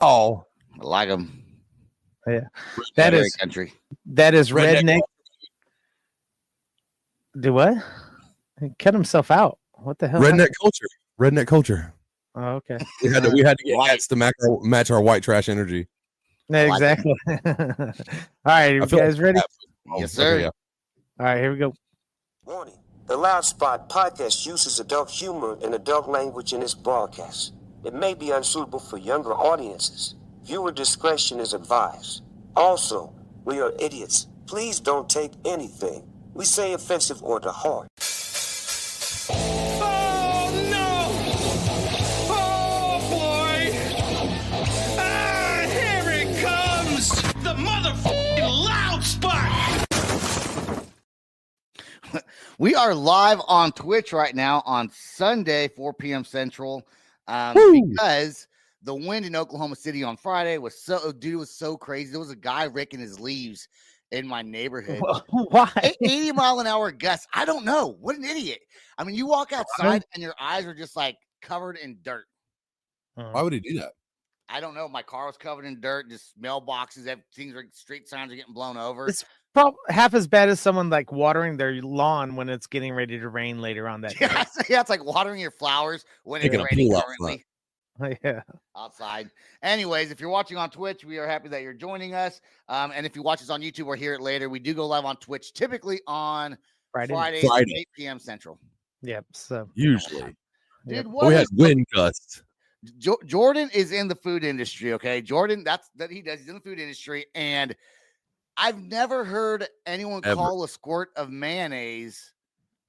Oh, I like them. Yeah, that is country. That is redneck. Do what? He cut himself out. What the hell? Redneck culture. Redneck culture. Oh, okay. We had to get hats to match our white trash energy. Yeah, exactly. All right, you guys ready? Yes, sir. Okay, yeah. All right, here we go. Warning. The Loud Spot podcast uses adult humor and adult language in its broadcast. It may be unsuitable for younger audiences. Viewer discretion is advised. Also, we are idiots. Please don't take anything we say offensive or to heart. Oh, no! Oh, boy! Ah, here it comes! The motherfucking Loud Spot! We are live on Twitch right now on Sunday, 4 p.m. Central, because the wind in Oklahoma City on Friday was so crazy. There was a guy raking his leaves in my neighborhood. Why? 80 mile an hour gusts. I don't know. What an idiot. I mean, you walk outside and your eyes are just like covered in dirt. Why would he do that? I don't know. My car was covered in dirt, just mailboxes, things are street signs are getting blown over. It's probably half as bad as someone like watering their lawn when it's getting ready to rain later on that day. Yeah, it's like watering your flowers when it's raining currently. Yeah, outside. Anyways, if you're watching on Twitch, we are happy that you're joining us. And if you watch us on YouTube or hear it later, we do go live on Twitch, typically on Fridays at 8 p.m. Central. Yep. So usually, dude, we had wind gusts. Jordan is in the food industry. Okay, Jordan, he does. He's in the food industry, and I've never heard anyone call a squirt of mayonnaise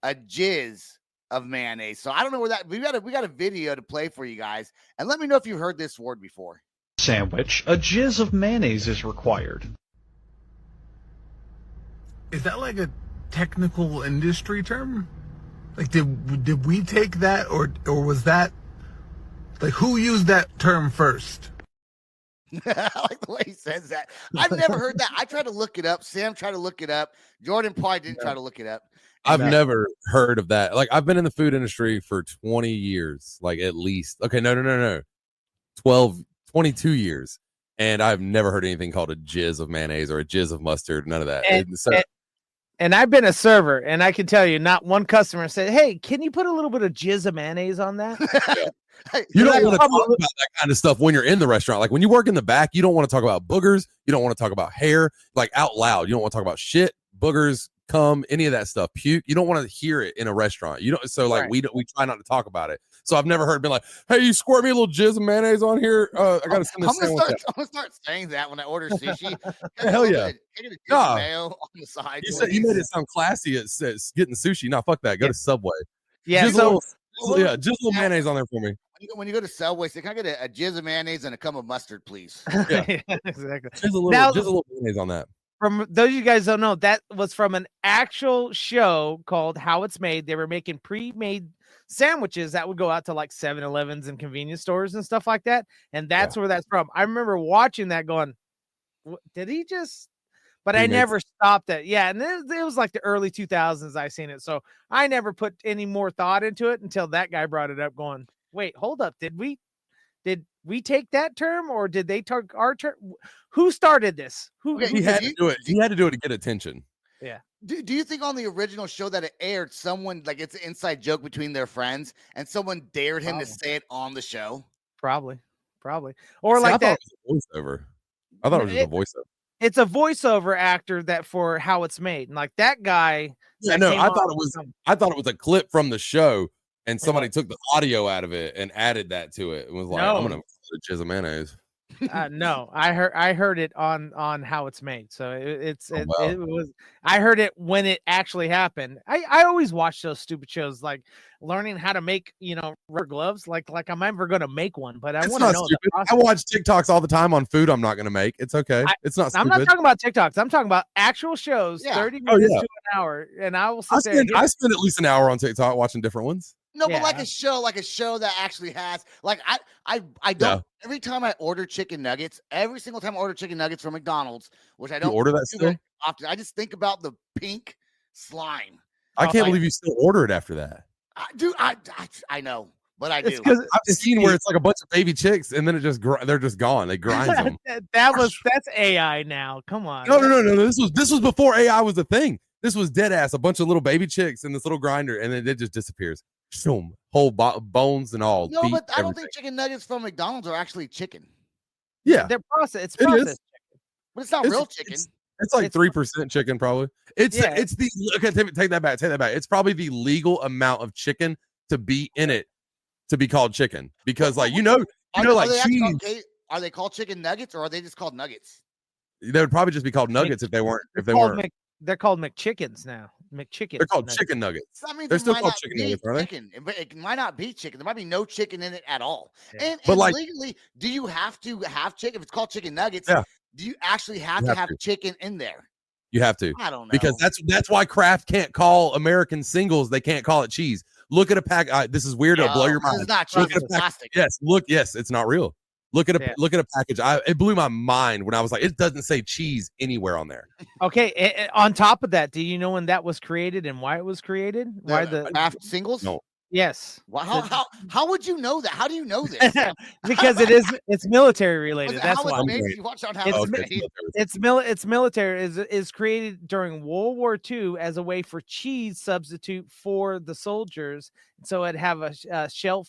a jizz of mayonnaise. So I don't know where that we got a video to play for you guys, and let me know if you've heard this word before. Sandwich, a jizz of mayonnaise is required. Is that like a technical industry term? Like did we take that or was that like who used that term first? I like the way he says that. I've never heard that. I tried to look it up. Sam tried to look it up. Jordan probably didn't try to look it up. I've never heard of that. Like, I've been in the food industry for 20 years, like at least. Okay, no. 22 years. And I've never heard anything called a jizz of mayonnaise or a jizz of mustard. None of that. And I've been a server, and I can tell you, not one customer said, "Hey, can you put a little bit of jizz of mayonnaise on that?" You don't want to talk about that kind of stuff when you're in the restaurant. Like when you work in the back, you don't want to talk about boogers. You don't want to talk about hair, like out loud. You don't want to talk about shit, boogers, cum, any of that stuff. Puke. You don't want to hear it in a restaurant. You don't. So like we try not to talk about it. So I've never heard been like, "Hey, you squirt me a little jizz of mayonnaise on here. I gotta send this sandwich." I'm gonna start saying that when I order sushi. Hell yeah! Mayo on the side. You made it sound classy. It says getting sushi. No, fuck that. Go to Subway. Yeah. Just a little mayonnaise on there for me. When you go to Subway, say, "Can I get a jizz of mayonnaise and a cup of mustard, please?" Yeah, exactly. Just a little mayonnaise on that. From those of you guys don't know, that was from an actual show called How It's Made. They were making pre-made sandwiches that would go out to like 7-Elevens and convenience stores and stuff like that. And that's where that's from. I remember watching that going, did he just? But I never stopped it. Yeah. And it was like the early 2000s I seen it. So I never put any more thought into it until that guy brought it up going, wait, hold up. Did we take that term or did they take our term? Who started this? He had to do it. He had to do it to get attention. Yeah. Do you think on the original show that it aired, someone like it's an inside joke between their friends and someone dared him to say it on the show? Probably. Or like that. Voiceover. I thought it was just a voiceover. It's a voiceover actor that for How It's Made. And like that guy. Yeah, no, I thought it was a clip from the show and somebody took the audio out of it and added that to it and was like, I'm gonna put jizz of mayonnaise. No, I heard it on How It's Made. So it was, I heard it when it actually happened. I always watch those stupid shows, like learning how to make, rubber gloves. Like I'm never going to make one, but I want to know. I watch TikToks all the time on food I'm not going to make. It's okay. It's not stupid. I'm not talking about TikToks. I'm talking about actual shows, 30 minutes to an hour. And I will sit there. I spend at least an hour on TikTok watching different ones. No, but like a show that actually has, like I don't. Every time I order chicken nuggets, every single time I order chicken nuggets from McDonald's, which I don't order that still often, I just think about the pink slime. I can't believe you still order it after that. I know, but I It's do. 'cause I've seen where it's like a bunch of baby chicks and then it just they're just gone. They grind them. that's AI now. Come on. No. This was before AI was a thing. This was dead ass. A bunch of little baby chicks in this little grinder, and then it just disappears. Boom, whole bones and all. No, feet, but I don't everything. think chicken nuggets from McDonald's are actually chicken. Yeah, They're processed. It's it is. processed. But it's not real chicken. It's like It's- 3% chicken, probably. It's Yeah. it's the okay. Take that back. Take that back. It's probably the legal amount of chicken to be in it to be called chicken because, like like cheese. Are they called chicken nuggets or are they just called nuggets? They would probably just be called nuggets if they weren't. They're called McChickens now. McChickens. They're called chicken nuggets. I mean, They're still might called not chicken be nuggets, are they? chicken. It might not be chicken. There might be no chicken in it at all. Yeah. And like- legally, do you have to have chicken? If it's called chicken nuggets, Yeah. do you actually have You to have have chicken in there? You have to. I don't know. Because that's why Kraft can't call American singles. They can't call it cheese. Look at a pack. This is weird. It'll blow your mind. It's not Look cheese, at it's a pack- plastic. Yes, it's not real. Look at a package. It blew my mind when I was like, it doesn't say cheese anywhere on there. Okay. On top of that, do you know when that was created and why it was created? Why the Kraft singles? No. Yes. Well, how would you know that? How do you know this? Because it's military related. That's why. You watch on how It's military is created during World War II as a way for cheese substitute for the soldiers, so it'd have a shelf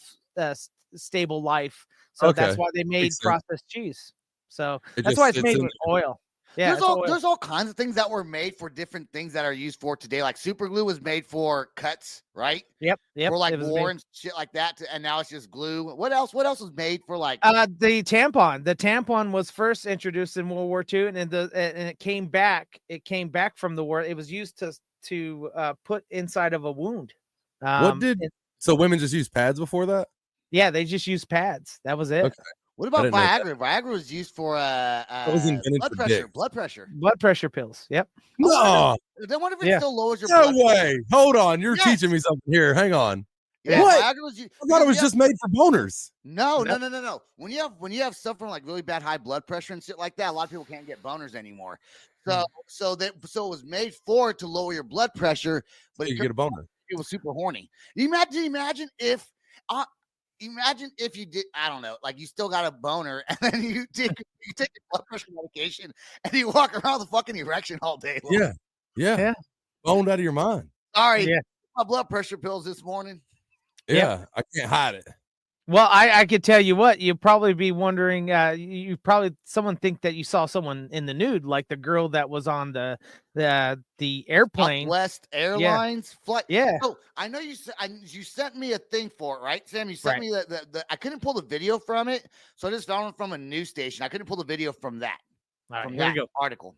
stable life. So that's why they made processed cheese. So that's why it's made with oil. Yeah, there's all kinds of things that were made for different things that are used for today. Like super glue was made for cuts, right? Yep. For like war and shit like that. And now it's just glue. What else? What else was made for like? The tampon. The tampon was first introduced in World War II, and it came back. It came back from the war. It was used to put inside of a wound. So women just use pads before that? Yeah, they just used pads. That was it. Okay. What about Viagra? Viagra was used for blood pressure pills. Yep. No. Then what if it still lowers your no blood way. pressure? Hold on. You're teaching me something here. Hang on. Yeah, what? Viagra was I thought it was just made for boners. No. When you have suffering like really bad high blood pressure and shit like that, a lot of people can't get boners anymore. So it was made to lower your blood pressure, but you get a boner. It was super horny. Imagine if you did, I don't know, like you still got a boner and then you take your blood pressure medication and you walk around with a fucking erection all day long. Yeah. Boned out of your mind. Sorry, my blood pressure pills this morning. Yeah. I can't hide it. Well, I could tell you what, you'd probably be wondering, someone think that you saw someone in the nude, like the girl that was on the airplane. Southwest Airlines flight. Yeah. Oh, I know you sent me a thing for it, right, Sam? You sent me the I couldn't pull the video from it, so I just found it from a news station. I couldn't pull the video from that. All right, from here that we go. article.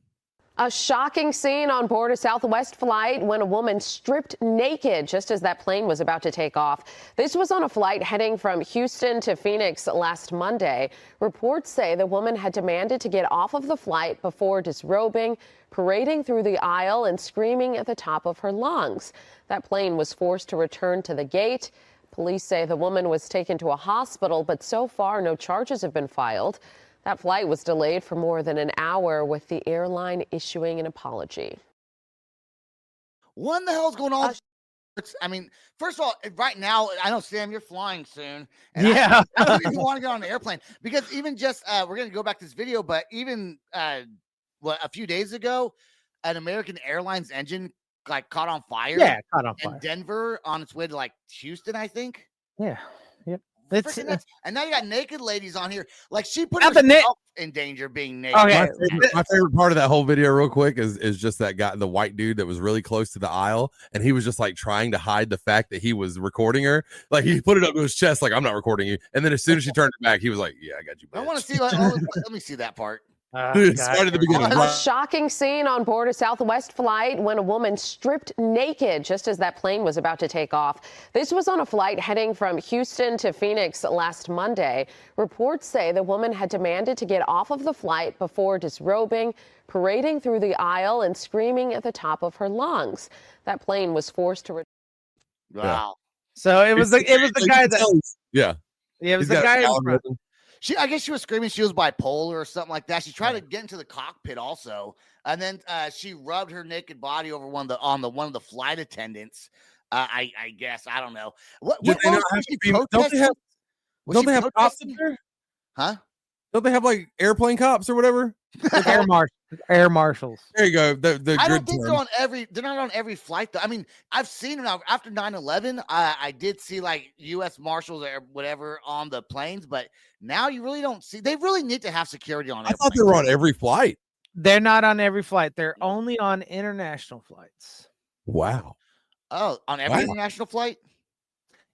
A shocking scene on board a Southwest flight when a woman stripped naked just as that plane was about to take off. This was on a flight heading from Houston to Phoenix last Monday. Reports say the woman had demanded to get off of the flight before disrobing, parading through the aisle, and screaming at the top of her lungs. That plane was forced to return to the gate. Police say the woman was taken to a hospital, but so far no charges have been filed. That flight was delayed for more than an hour, with the airline issuing an apology. What the hell's going on? I mean, first of all, right now, I know, Sam, you're flying soon. And Yeah. I don't even want to get on the airplane because even just, we're going to go back to this video, but even a few days ago, an American Airlines engine caught on fire. Yeah, caught on fire. In Denver on its way to Houston, I think. Yeah. Yep. And now you got naked ladies on here. Like she put herself in danger being naked. Okay. My favorite part of that whole video, real quick, is just that guy, the white dude that was really close to the aisle, and he was just trying to hide the fact that he was recording her. Like he put it up to his chest, like I'm not recording you. And then as soon as she turned it back, he was like, "Yeah, I got you." Bitch. I want to see. Let me see that part. Start at the beginning. A shocking scene on board a Southwest flight when a woman stripped naked just as that plane was about to take off. This was on a flight heading from Houston to Phoenix last Monday. Reports say the woman had demanded to get off of the flight before disrobing, parading through the aisle, and screaming at the top of her lungs. That plane was forced to. Wow. So it was the guy that. Yeah. Yeah, it was the guy in front. I guess she was screaming she was bipolar or something like that. She tried to get into the cockpit also, and then she rubbed her naked body over one of the flight attendants. I guess I don't know. What Don't they have cops up there? Huh? Don't they have like airplane cops or whatever? Air marshals. There you go. I don't think they're not on every flight though. I mean, I've seen them after 9/11. I did see like U.S. Marshals or whatever on the planes, but now you really don't see. They really need to have security on. I thought they were on every flight. They're not on every flight. They're only on international flights. Wow. Oh, on every international flight?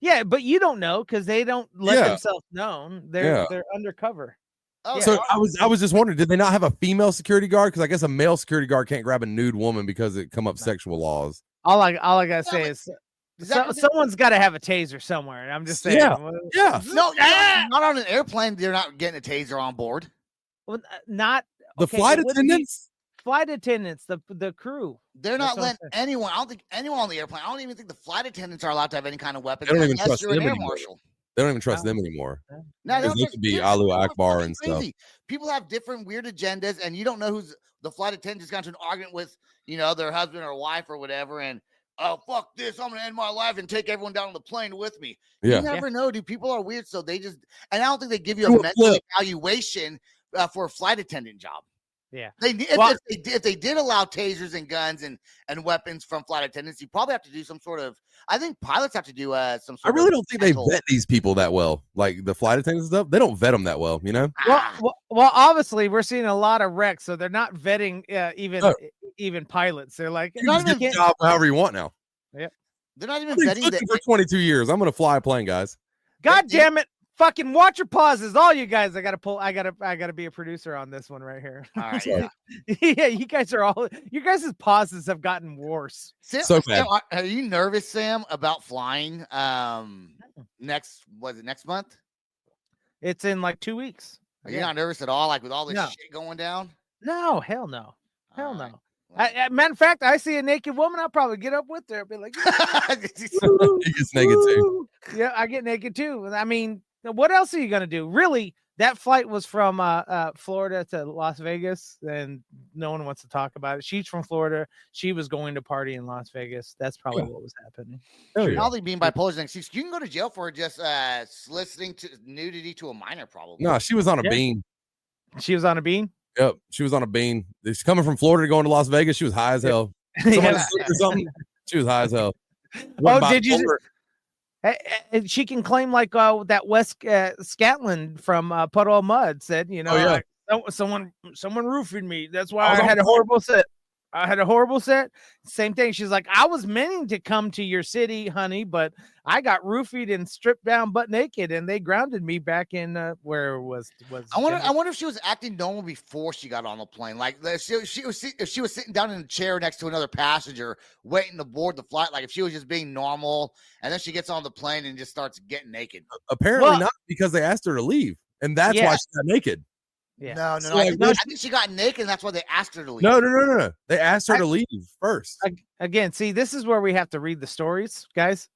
Yeah, but you don't know because they don't let themselves known. They're undercover. Oh, so I was just wondering, did they not have a female security guard? Because I guess a male security guard can't grab a nude woman because it come up sexual laws. All I gotta say is someone's got to have a taser somewhere. And I'm just saying. Yeah. No, not on an airplane. They're not getting a taser on board. Well, not the flight attendants. Flight attendants, the crew. They're not letting anyone. I don't think anyone on the airplane. I don't even think the flight attendants are allowed to have any kind of weapons. They don't even trust them anymore. They don't even trust them anymore. No, they could be Alu Akbar and stuff. People have different weird agendas, and you don't know who's the flight attendant just got into an argument with, their husband or wife or whatever, and fuck this, I'm gonna end my life and take everyone down on the plane with me. Yeah. You never know, dude. People are weird, so they just, and I don't think they give you a mental evaluation for a flight attendant job. Yeah. If they did allow tasers and guns and weapons from flight attendants, you probably have to do some sort of. I think pilots have to do some sort of. I really don't think they vet these people that well. Like the flight attendants and stuff, they don't vet them that well. Well, obviously we're seeing a lot of wrecks, so they're not vetting even pilots. They're like, you can get the job however you want now. Yep. They're not even vetting for 22 years. I'm gonna fly a plane, guys. God damn it. Fucking watch your pauses, all you guys. I gotta be a producer on this one right here. All right, yeah, you guys pauses have gotten worse. Sam, are you nervous, Sam, about flying? Next month? It's in like 2 weeks. Are you not nervous at all? Like with all this shit going down? No, hell no. No. Matter of fact, I see a naked woman, I'll probably get up with her. I'll be like, he gets naked too. Yeah, I get naked too. I mean, what else are you gonna do? Really, that flight was from Florida to Las Vegas, and no one wants to talk about it. She's from Florida. She was going to party in Las Vegas. That's probably what was happening. Probably being bipolar is an excuse. You can go to jail for just soliciting nudity to a minor, probably. No, she was on a bean. She was on a bean? Yep, she was on a bean. She's coming from Florida going to Las Vegas. She was high as hell. Somebody or something. She was high as hell. Did you? She can claim like that Wes Scatlin from Puddle of Mud said, someone roofied me. That's why I had a horrible set. Same thing. She's like, I was meaning to come to your city, honey, but I got roofied and stripped down butt naked, and they grounded me back in where was. I wonder if she was acting normal before she got on the plane. Like if she was sitting down in a chair next to another passenger waiting to board the flight. Like if she was just being normal, and then she gets on the plane and just starts getting naked. Apparently not, because they asked her to leave, and that's why she got naked. Yeah. No. I think she got naked, and that's why they asked her to leave. No. They asked her to leave first. Again, see, this is where we have to read the stories, guys.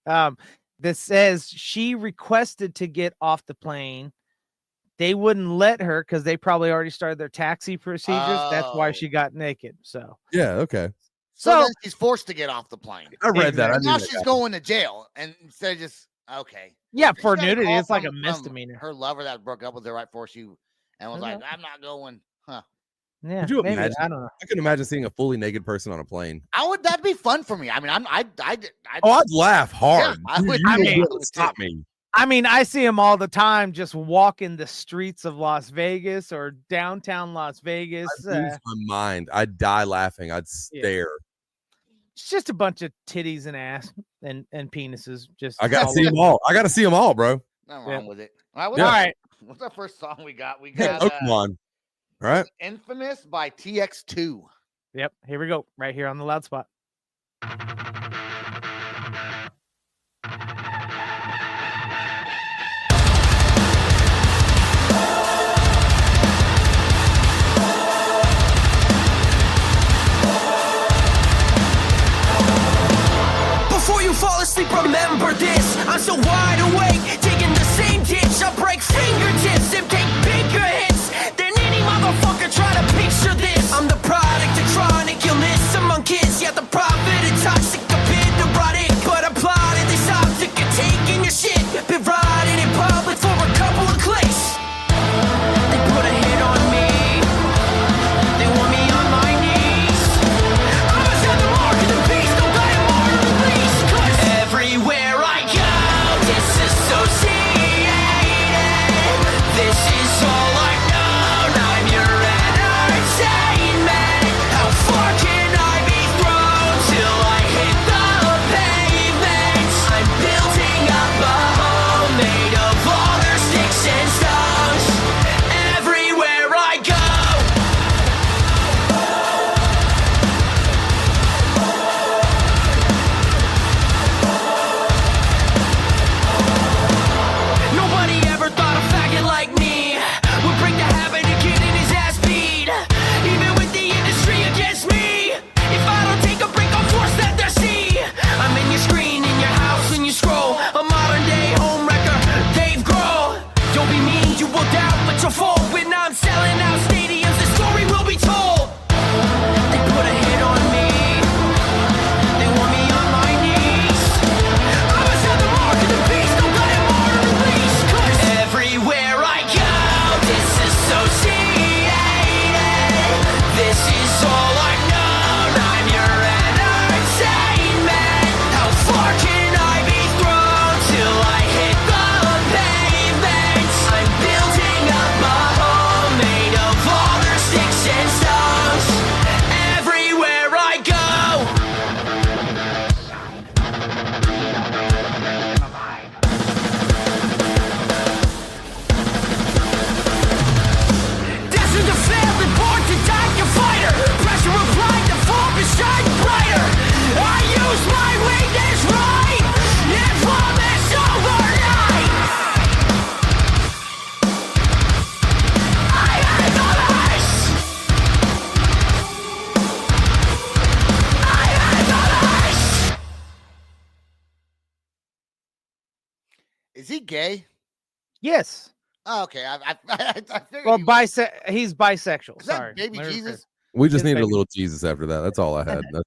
This says she requested to get off the plane. They wouldn't let her because they probably already started their taxi procedures. That's why she got naked. So okay. So then she's forced to get off the plane. I read that. Now she's going to jail, and instead of just okay. Yeah, for nudity, it's like a misdemeanor. Her lover that broke up with her right before she. And was like, I'm not going, huh? Yeah. Could you imagine? I don't know. I can imagine seeing a fully naked person on a plane. That'd be fun for me. I mean, I'd laugh hard. Yeah, stop me. I mean, I see them all the time just walking the streets of Las Vegas or downtown Las Vegas. I'd lose my mind. I'd die laughing. I'd stare. It's just a bunch of titties and ass and penises. I gotta see them all. I gotta see them all, bro. Nothing wrong with it. All right. What's our first song we got? We got Pokemon. All right. Infamous by TX2. Yep. Here we go. Right here on the loud spot. Before you fall asleep, remember this. I'm so wide awake, taking the same ditch. I break fingertips and take bigger hits than any motherfucker try to picture this. I'm the product of chronic illness among kids. Yeah, the prophet and toxic, a bit neurotic, but apply Is he gay? Yes. Oh, okay. I figured Well, he was. he's bisexual. Is that Sorry. baby Let me Jesus? We just His needed a baby. little Jesus after that. That's all I had. All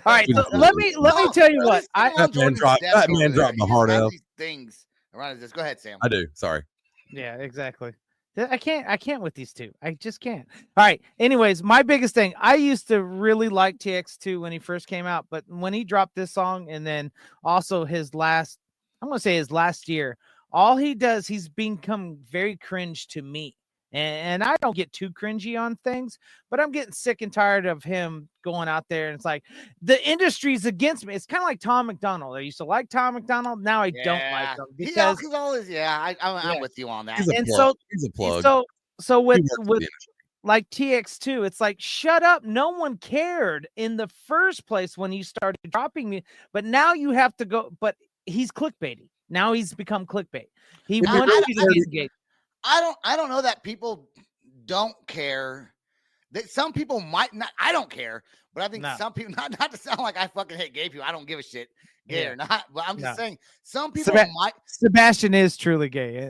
right, We so just let needed me a little tell you what. That man dropped the heart out. These things around his. Go ahead, Sam. I do. Sorry. Yeah, exactly. I can't with these two. I just can't. All right. Anyways, my biggest thing, I used to really like TX2 when he first came out, but when he dropped this song and then also his last, I'm going to say his last year, all he does, he's become very cringe to me. And I don't get too cringy on things, but I'm getting sick and tired of him going out there. And it's like the industry's against me. It's kind of like Tom McDonald. I used to like Tom McDonald. Now I don't like him because I'm with you on that. He's a and plug. so He's a plug. So He with works for the industry. like TX2, it's like, shut up. No one cared in the first place when you started dropping me, but now you have to go. But he's clickbaity. Now he's become clickbait. He wants you to be engaged. I don't know that people don't care. That some people might not. I don't care, but I think some people not to sound like I fucking hate gay people. I don't give a shit, gay or not. But I'm just saying some people might. Sebastian is truly gay.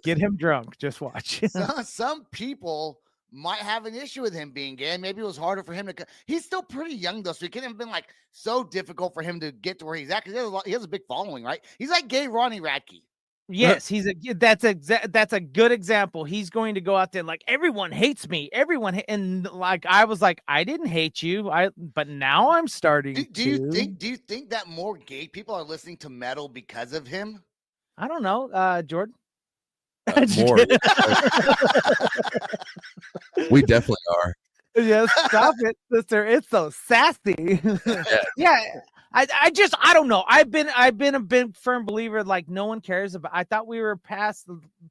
Get him drunk. Just watch. Some people might have an issue with him being gay. Maybe it was harder for him to. He's still pretty young though, so it couldn't have been like so difficult for him to get to where he's at. Because he has a big following, right? He's like gay Ronnie Radke. Yes, that's a good example. He's going to go out there like everyone hates me. And like I was like, I didn't hate you. But now I'm starting. Do you think that more gay people are listening to metal because of him? I don't know, Jordan. More. We definitely are. Yes, stop it, sister. It's so sassy. Yeah. I don't know. I've been a big firm believer. Like no one cares about. I thought we were past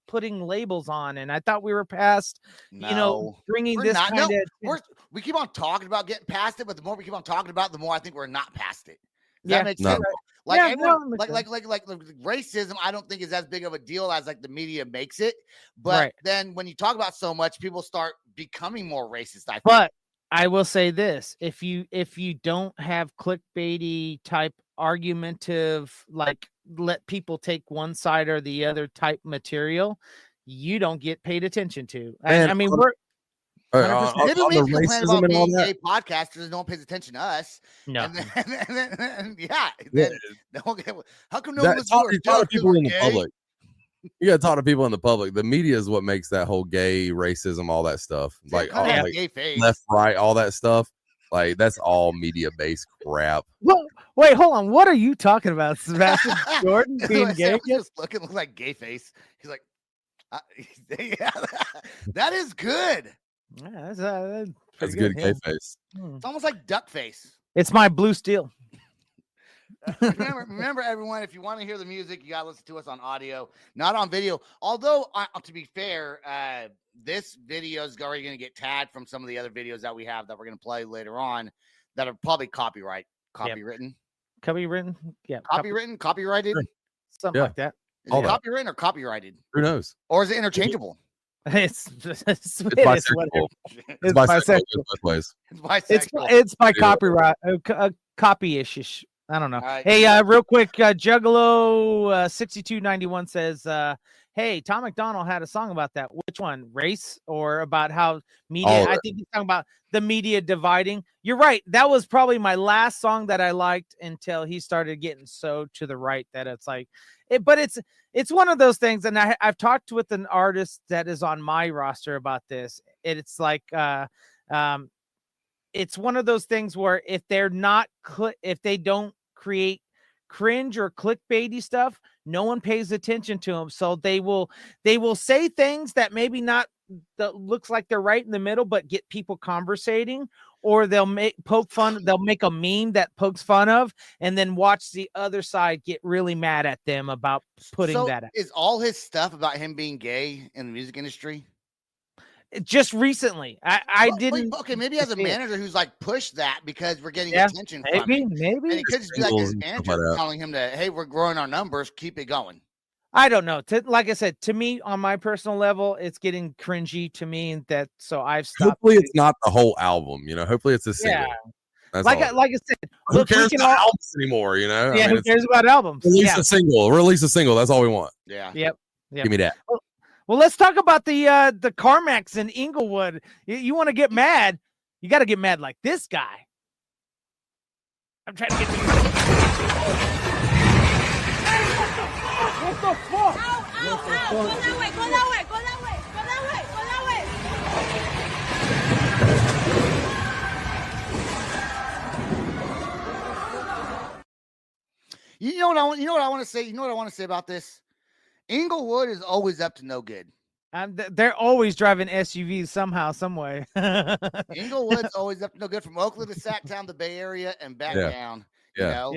putting labels on, and I thought we were past, bringing this kind of. We keep on talking about getting past it, but the more we keep on talking about it, the more I think we're not past it. Does that make sense? Like racism, I don't think is as big of a deal as like the media makes it. But then when you talk about so much, people start becoming more racist. I think. But I will say this: if you don't have clickbaity type argumentative, like let people take one side or the other type material, you don't get paid attention to. I mean, we're maybe we complain about being gay podcasters and no one pays attention to us. No. And then, how come no one listens to talk to people in the public? You gotta talk to people in the public. The media is what makes that whole gay racism, all that stuff. Like, gay face. Left, right, all that stuff. Like that's all media based crap. Well, wait, hold on. What are you talking about, Sebastian Jordan being gay? Sam just look like gay face. He's like, yeah, that is good. Yeah, that's good gay face. It's almost like duck face. It's my blue steel. Remember, everyone, if you want to hear the music, you got to listen to us on audio, not on video. Although, to be fair, this video is already going to get tagged from some of the other videos that we have that we're going to play later on that are probably copywritten. Yeah. Copyrighted. Something like that. Is it copywritten or copyrighted? Who knows? Or is it interchangeable? It's bisexual. It's bisexual. It's by copyright, copy-ish. I don't know. Right. Hey, real quick, Juggalo 6291 says, hey, Tom McDonald had a song about that. Which one? Race or about how media? I think he's talking about the media dividing. You're right. That was probably my last song that I liked until he started getting so to the right that it's like, but it's one of those things. And I've talked with an artist that is on my roster about this. It's like, it's one of those things where if they're not, if they don't create cringe or clickbaity stuff, no one pays attention to them. So they will say things that maybe not that looks like they're right in the middle, but get people conversating, or they'll make a meme that pokes fun of, and then watch the other side get really mad at them about putting that out. Is all his stuff about him being gay in the music industry? Just recently, I didn't. Okay, maybe as a manager who's like push that because we're getting attention from it. Maybe. And it could just be like his manager telling him to, hey, we're growing our numbers, keep it going. I don't know. Like I said, to me, on my personal level, it's getting cringy to me. So I've stopped. Hopefully, it's not the whole album. Hopefully, it's a single. That's like all. I said, Who look, we cares can about all. albums anymore? You know, Yeah, who cares about albums? release Yeah. a single. Release a single. That's all we want. Yeah. Yep. Give me that. Well, let's talk about the CarMax in Inglewood. You want to get mad? You got to get mad like this guy. I'm trying to get to you. What the fuck? Go that way, go that way, go that way, go that way, go that way. You know what I want? You know what I want to say? You know what I want to say about this? Inglewood is always up to no good. They're always driving SUVs somehow, some way. Inglewood's always up to no good from Oakland to Sacktown, the Bay Area, and back down. You know?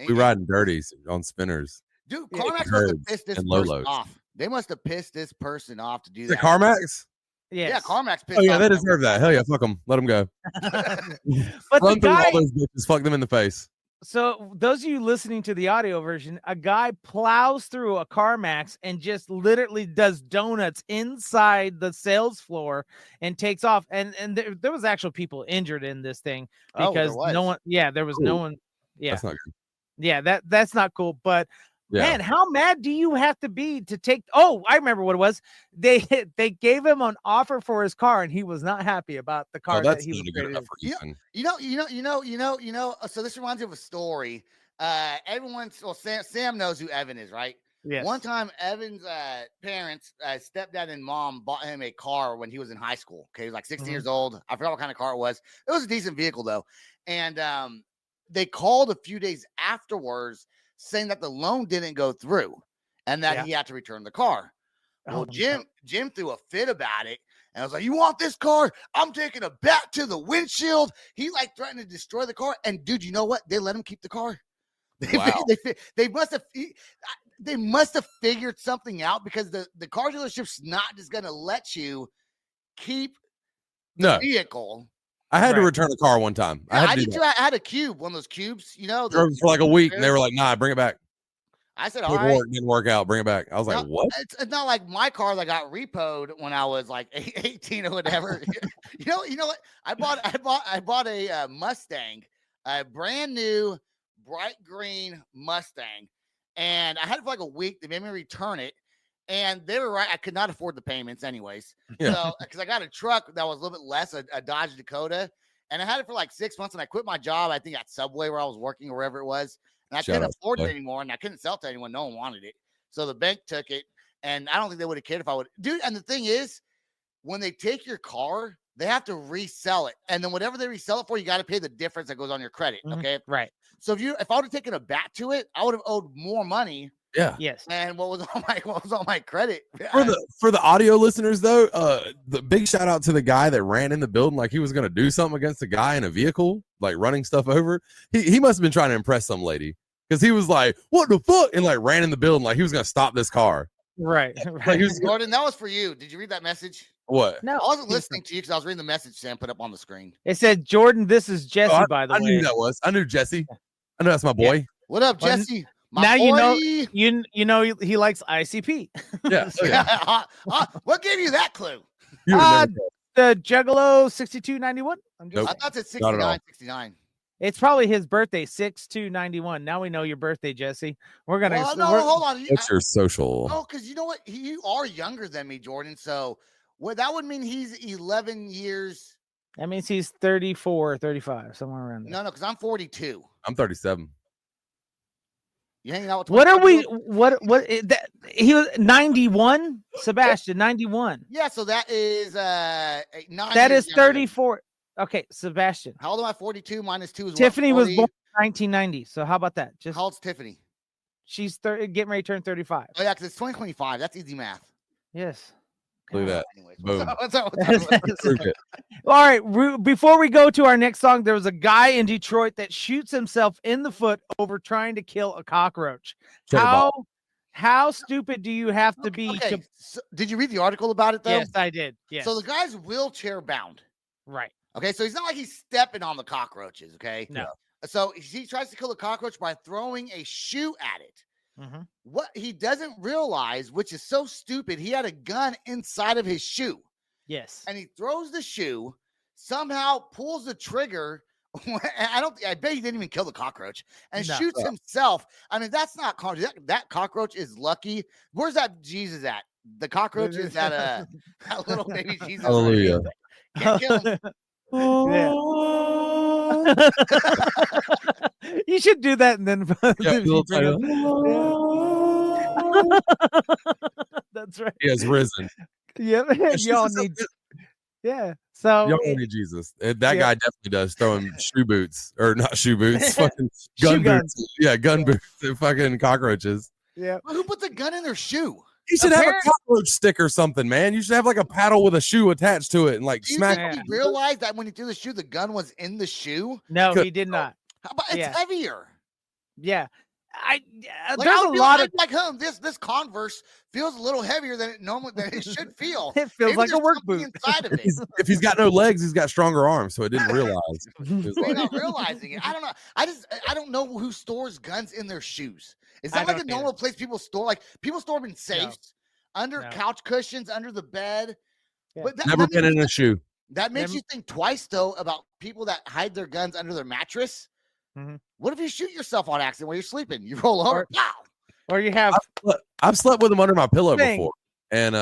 We riding dirties on spinners. Dude, CarMax must have pissed this person off. They must have pissed this person off to do that. CarMax? Yes. Yeah, CarMax pissed Oh yeah, off they deserve that. Hell yeah, fuck them. Let them go. But Run the through guy, all those bitches. Fuck them in the face. so those of you listening to the audio version, a guy plows through a CarMax and just literally does donuts inside the sales floor and takes off. And there was actual people injured in this thing because no one. Yeah, there was no one. Yeah, That's not good. Yeah, that's not cool. But Yeah. man, how mad do you have to be to take? Oh, I remember what it was. They gave him an offer for his car, and he was not happy about the car that he was good enough traded. for Ethan. You know. So this reminds me of a story. Sam knows who Evan is, right? Yes. One time, Evan's parents, stepdad and mom, bought him a car when he was in high school. Okay, he was like 16 years old. I forgot what kind of car it was. It was a decent vehicle though, and they called a few days afterwards saying that the loan didn't go through and that he had to return the car. Well, Jim threw a fit about it and I was like, "You want this car? I'm taking a bat to the windshield." He like threatened to destroy the car. And dude, you know what? They let him keep the car. They must have figured something out because the car dealership's not just going to let you keep the vehicle. I had to return a car one time. Yeah, I did too. I had a cube, one of those cubes, you know. Drove for like a week, and they were like, "Nah, bring it back." I said, "All right." Didn't work out. Bring it back. I was like, "What?" It's not like my car that got repoed when I was like 18 or whatever. You know what? I bought a Mustang, a brand new bright green Mustang, and I had it for like a week. They made me return it. And they were right. I could not afford the payments anyways. Yeah. So, because I got a truck that was a little bit less, a Dodge Dakota. And I had it for like 6 months. And I quit my job, I think at Subway where I was working or wherever it was. And I couldn't afford it anymore. And I couldn't sell it to anyone. No one wanted it. So the bank took it. And I don't think they would have cared if I would. Dude, and the thing is, when they take your car, they have to resell it. And then whatever they resell it for, you got to pay the difference that goes on your credit. Okay. Right. So if I would have taken a bat to it, I would have owed more money. Yeah. Yes. And what was on my credit? For the audio listeners though, the big shout out to the guy that ran in the building like he was going to do something against a guy in a vehicle, like running stuff over. He must have been trying to impress some lady because he was like, "What the fuck?" and like ran in the building like he was going to stop this car. Right. Like Gordon, that was for you. Did you read that message? What? No, I wasn't listening to you because I was reading the message Sam put up on the screen. It said, "Jordan, this is Jesse." By the way, I knew that was. I knew Jesse. I know that's my boy. Yeah. What up, Jesse? Now you know he likes ICP. Yeah. Oh, yeah. What gave you that clue? The Juggalo 6291. Nope. I thought it's 69. It's probably his birthday, 6/2/91. Now we know your birthday, Jesse. We're gonna. Well, no, hold on. What's your social? Oh, because you know what? You are younger than me, Jordan. So that would mean he's 11 years. That means he's 34, 35, somewhere around there. No, because I'm 42. I'm 37. You hanging out with what are we? He was 91. Sebastian, 91. Yeah, so that is 9. That is 34. Okay, Sebastian. How old am I? 42 minus 2 is Tiffany what, was born in 1990. So how about that? How old's Tiffany? She's getting ready to turn 35. Oh yeah, because it's 2025. That's easy math. Yes. Look at that. Anyways, Boom. what's up? All right. Before we go to our next song, there was a guy in Detroit that shoots himself in the foot over trying to kill a cockroach. How stupid do you have to be? Okay. So, did you read the article about it though? Yes, I did. Yes. So the guy's wheelchair bound. Right. Okay. So he's not like he's stepping on the cockroaches. Okay. No. So he tries to kill a cockroach by throwing a shoe at it. Mm-hmm. What he doesn't realize, which is so stupid, he had a gun inside of his shoe. Yes. And he throws the shoe, somehow pulls the trigger I bet he didn't even kill the cockroach and No. shoots himself. I mean, that's not that cockroach is lucky. Where's that Jesus at? The cockroach is that that little baby Jesus. Hallelujah. Can't kill him. Yeah. You should do that and then Yeah, you bring up- That's right. He has risen. Yeah, y'all need. Yeah. So Y'all need Jesus. That yeah. guy definitely does throwing shoe boots or not shoe boots, fucking Shoe gun guns. boots. Yeah, gun boots and fucking cockroaches. Yeah. Who puts a gun in their shoe? You should have a cockroach stick or something, man. You should have like a paddle with a shoe attached to it and like Do you smack. think he realized that when he threw the shoe, the gun was in the shoe? No, he did not. How about it's heavier? Yeah. Like, there's a lot of like this Converse feels a little heavier than it should feel. It feels Maybe like a there's work something boot. inside of it. If he's got no legs, he's got stronger arms, so it didn't realize. They're not realizing it. I don't know. I don't know who stores guns in their shoes. Is that like a normal place people store? Like people store them in safes, under couch cushions, under the bed. Yeah. But Never been in a shoe. That makes you think twice, though, about people that hide their guns under their mattress. Mm-hmm. What if you shoot yourself on accident while you're sleeping? You roll over. Or you have. I've slept with them under my pillow before, and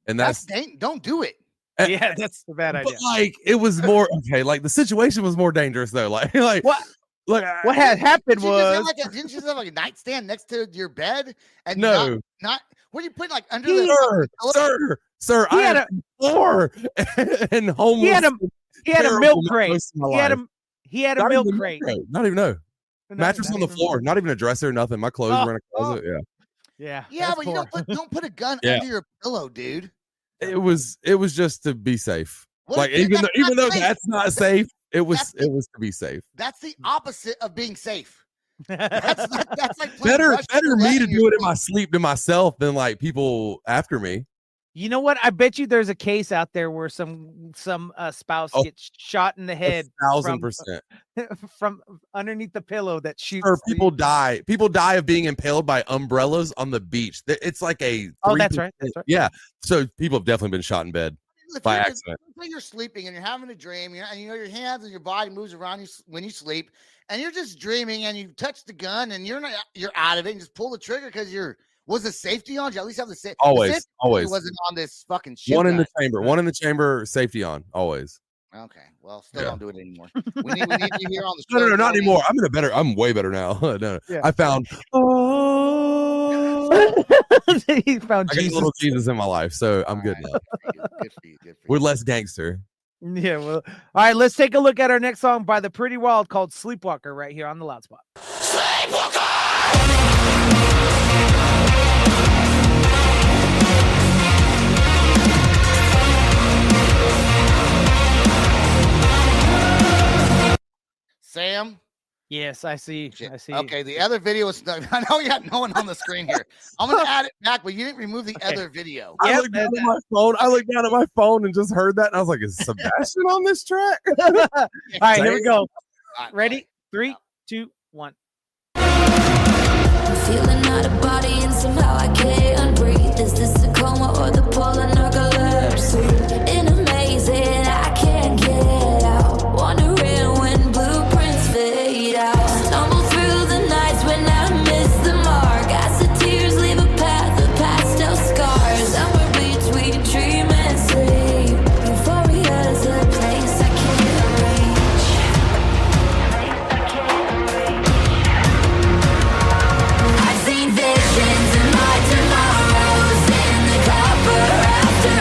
that's don't do it. Yeah, that's a bad idea. But like, it was more okay. Like the situation was more dangerous though. Like what had happened was didn't you just have like a nightstand next to your bed? And no, not what are you putting like under sir? He had a floor and homeless. He had a milk crate. He had a milk crate. Not even mattress on the floor. Not even a dresser. Nothing. My clothes were in a closet. Yeah. But you don't put a gun under your pillow, dude. It was just to be safe. Even though that's not safe, it was to be safe. That's the opposite of being safe. That's like better me to do it in my sleep to myself than like people after me. You know what? I bet you there's a case out there where some spouse gets shot in the head 1,000% from underneath the pillow that shoots. Or people die. People die of being impaled by umbrellas on the beach. It's like a that's right. Yeah. So people have definitely been shot in bed by accident. When you're sleeping and you're having a dream, and your hands and your body moves around when you sleep, and you're just dreaming, and you touch the gun, and you're out of it, and just pull the trigger because was the safety on? Did you at least have the safety? Always. It wasn't on this fucking shit. One in the chamber, safety on, always. Okay, well, still don't do it anymore. We need you here on the show. No, not anymore. I'm way better now. No. Yeah. I found he found I got Jesus. a little Jesus in my life, so I'm good now. Good for you. We're less gangster. Yeah, well, all right, let's take a look at our next song by the Pretty Wild called Sleepwalker right here on the Loud Spot. Sam? Yes, I see. Shit. I see. Okay, the other video is I know you got no one on the screen here. I'm gonna add it back, but you didn't remove the other video. I looked down at my phone and just heard that, and I was like, "Is Sebastian on this track?" All right, here we go. Right, Ready? 3, 2, 1. I'm feeling out of body and somehow I can't breathe. Is this a coma or the polar narcolepsy? In a maze and I can't get out. Wondering when blueprints fade out. Stumble through the nights when I miss the mark. Acid tears leave a path of pastel scars. Somewhere between dream and sleep. Euphoria's a place I can't reach. I've seen visions of my tomorrows in the copper after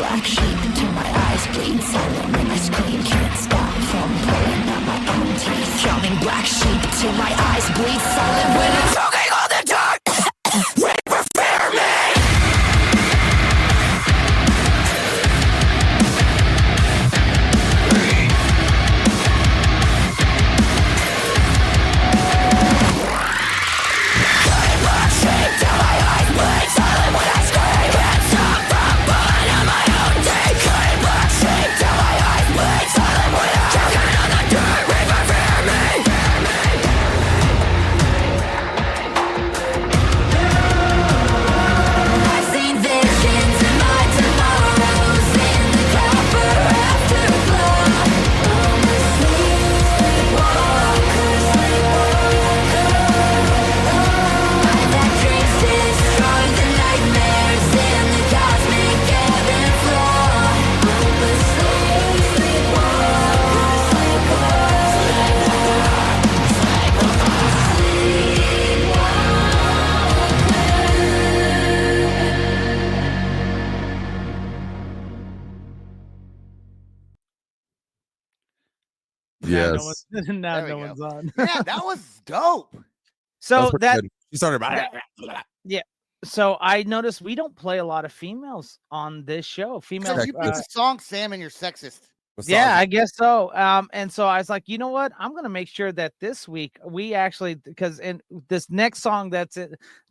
black sheep until my eyes bleed silent when I scream. Can't stop from pulling out my own teeth. Counting black sheep till my eyes bleed silent when I'm talking all the time. Ready for fear me. Yes. Now There we no go. one's on. Yeah, that was dope. So pretty that good. You started about yeah. So I noticed we don't play a lot of females on this show. Females. So you picked the song Sam and you're sexist. Yeah, I guess so. And so I was like, you know what? I'm gonna make sure that this week we actually, because in this next song that's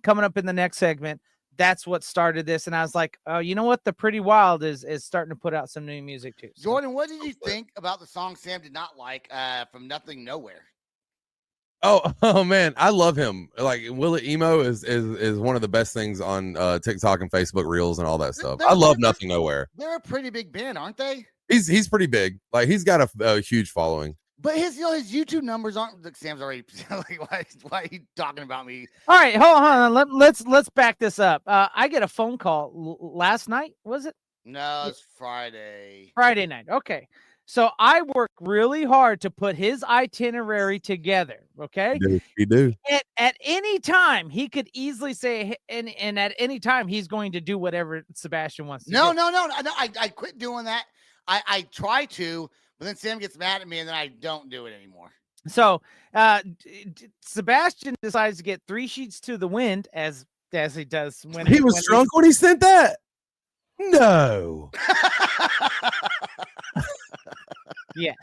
coming up in the next segment, that's what started this. And I was like, oh, you know what? The Pretty Wild is starting to put out some new music too. So. Jordan, what did you think about the song Sam did not like from Nothing Nowhere? Oh man, I love him. Like Will It Emo is one of the best things on TikTok and Facebook Reels and all that stuff. I love Nothing Nowhere. They're a pretty big band, aren't they? He's pretty big. Like he's got a huge following. But his his YouTube numbers aren't like Sam's already like why are you talking about me? All right, hold on. Let's back this up. I get a phone call last night, was it? No, it's Friday. Friday night. Okay. So I worked really hard to put his itinerary together. Okay. He do. At any time, he could easily say, and at any time, he's going to do whatever Sebastian wants to do. No. I quit doing that. I try to, but then Sam gets mad at me, and then I don't do it anymore. So Sebastian decides to get 3 sheets to the wind, as he does when he was drunk when he sent that. No. Yes,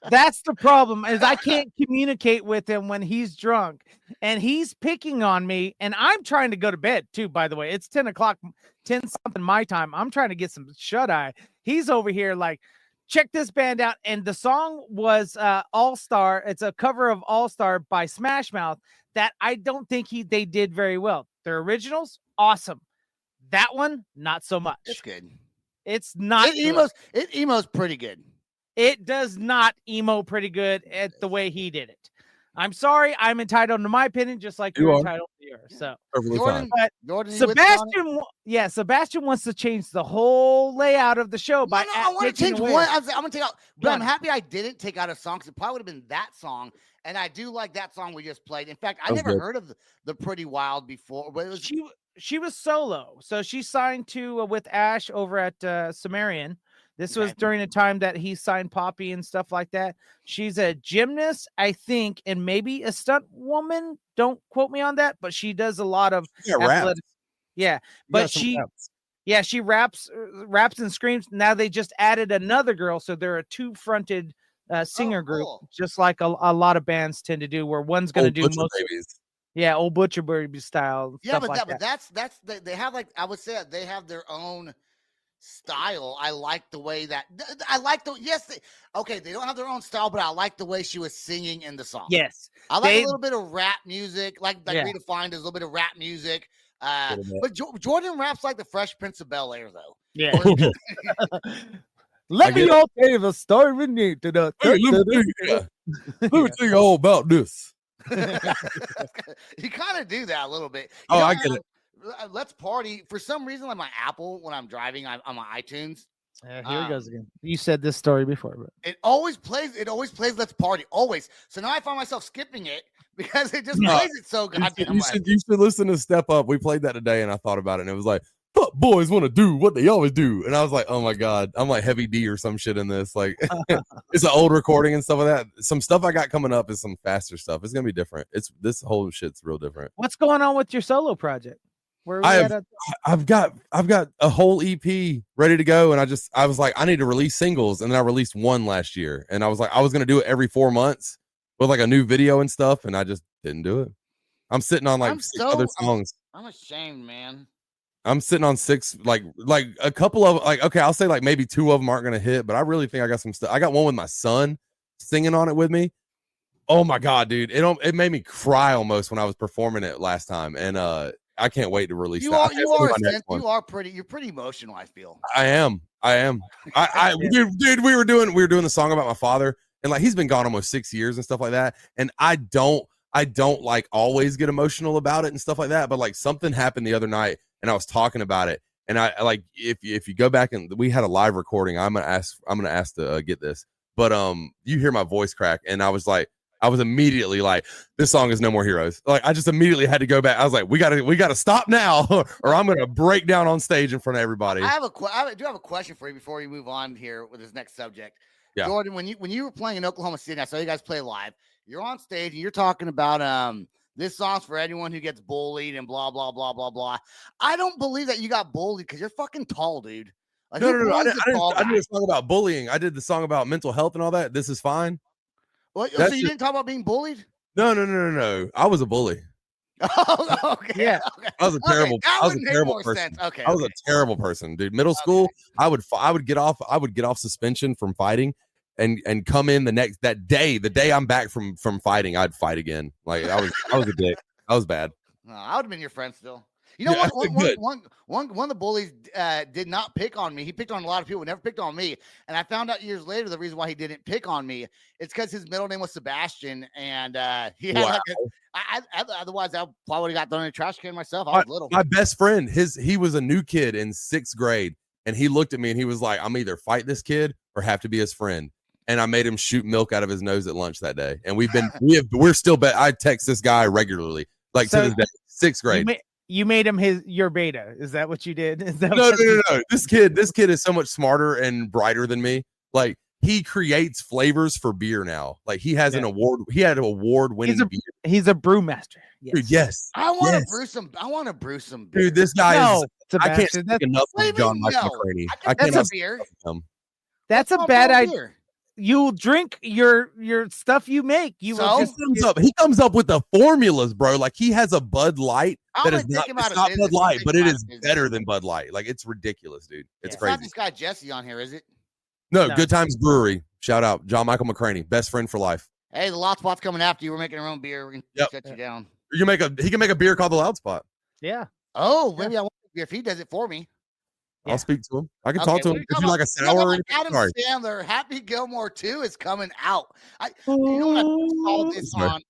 that's the problem. Is I can't communicate with him when he's drunk, and he's picking on me, and I'm trying to go to bed too. By the way, it's 10 something my time. I'm trying to get some shut eye. He's over here like, check this band out, and the song was All Star. It's a cover of All Star by Smash Mouth that I don't think they did very well. Their originals, awesome. That one, not so much. It's good. It's not. It emo's pretty good. It does not emo pretty good at the way he did it. I'm sorry. I'm entitled to my opinion, just like you're entitled to yours. So, Jordan, Sebastian wants to change the whole layout of the show by. I want to change one. I'm going to take out, but I'm happy I didn't take out a song because it probably would have been that song. And I do like that song we just played. In fact, I never heard of the Pretty Wild before. But it was she was solo, so she signed to with Ash over at Sumerian. This was during the time that he signed Poppy and stuff like that. She's a gymnast, I think, and maybe a stunt woman. Don't quote me on that, but she does a lot of athletics. Yeah, but she raps and screams. Now they just added another girl, so they're a 2-fronted singer group, just like a lot of bands tend to do, where one's going to do most. Yeah, old Butcher Baby style. Yeah, stuff but that's they have, like, I would say they have their own style. I like the way that they don't have their own style, but I like the way she was singing in the song. Yes, I like a little bit of rap music, like Rita Fine does a little bit of rap music. But Jordan raps like the Fresh Prince of Bel-Air, though. Yeah. Let me all tell you the story we need to know. Let me tell you all about this. You kind of do that a little bit. I get it. Let's party. For some reason, like my Apple, when I'm driving, I'm on iTunes. Here he goes again. You said this story before, but it always plays Let's Party, always. So now I find myself skipping it because it just plays it so goddamn. You should listen to Step Up. We played that today, and I thought about it, and it was like, boys want to do what they always do. And I was like, oh my God, I'm like Heavy D or some shit in this. Like it's an old recording and stuff like that. Some stuff I got coming up is some faster stuff. It's gonna be different. This whole shit's real different. What's going on with your solo project? Where are we I've got a whole EP ready to go, and I was like, I need to release singles, and then I released one last year, and I was like, I was gonna do it every 4 months with like a new video and stuff, and I just didn't do it. I'm sitting on like six other songs. I'm ashamed, man. I'm sitting on 6, like a couple of like, okay, I'll say like maybe 2 of them aren't gonna hit, but I really think I got some stuff. I got one with my son singing on it with me. Oh my God, dude, it made me cry almost when I was performing it last time, and I can't wait to release that. You're pretty emotional, I feel. I am. Dude, we were doing the song about my father, and like he's been gone almost 6 years and stuff like that. And I don't like always get emotional about it and stuff like that. But like something happened the other night, and I was talking about it. And I like if you go back and we had a live recording, I'm gonna ask to get this. But you hear my voice crack, and I was immediately like, this song is No More Heroes. Like, I just immediately had to go back. I was like, we gotta stop now, or I'm gonna break down on stage in front of everybody. I do have a question for you before we move on here with this next subject. Yeah. Jordan, when you were playing in Oklahoma City, I saw you guys play live. You're on stage and you're talking about this song's for anyone who gets bullied and blah blah blah blah blah. I don't believe that you got bullied because you're fucking tall, dude. Like, no. I did a song about bullying. I did the song about mental health and all that. This is fine. Well, so you didn't talk about being bullied? No. I was a bully. Oh, okay. Yeah. I was a terrible. I was a terrible person. Okay. I was a terrible person, dude. Middle school, I would get off suspension from fighting, and come in the day I'm back from fighting, I'd fight again. Like I was a dick. I was bad. No, I would have been your friend still. You know, one of the bullies did not pick on me. He picked on a lot of people, never picked on me. And I found out years later the reason why he didn't pick on me. It's because his middle name was Sebastian, and he had otherwise I probably would have got thrown in a trash can myself. I was little. My best friend, he was a new kid in 6th grade, and he looked at me and he was like, "I'm either fight this kid or have to be his friend." And I made him shoot milk out of his nose at lunch that day. And we're still I text this guy regularly, like to this day, 6th grade. You made him your beta. Is that what you did? Is that no. This kid is so much smarter and brighter than me. Like he creates flavors for beer now. Like he has an award. He had an award-winning beer. He's a brewmaster. Yes. Dude, yes. I want to brew some beer. Dude, this guy is. Sebastian, I can't speak enough of John Michael McCraney. That's a beer. That's a bad idea. You drink your stuff you make. He comes up with the formulas, bro. Like he has a Bud Light that is not Bud Light, but it is better than Bud Light. Like it's ridiculous, dude. It's crazy. Not this guy Jesse on here, is it? No, Good Times Brewery. Shout out John Michael McCraney, best friend for life. Hey, the Loud Spot's coming after you. We're making our own beer. We're gonna shut you down. He can make a beer called the Loud Spot. Yeah. Oh, maybe I want beer if he does it for me. I'll speak to him. I can talk to him. If you like a sour, Adam Sandler, Happy Gilmore 2 is coming out. You know what I saw this on?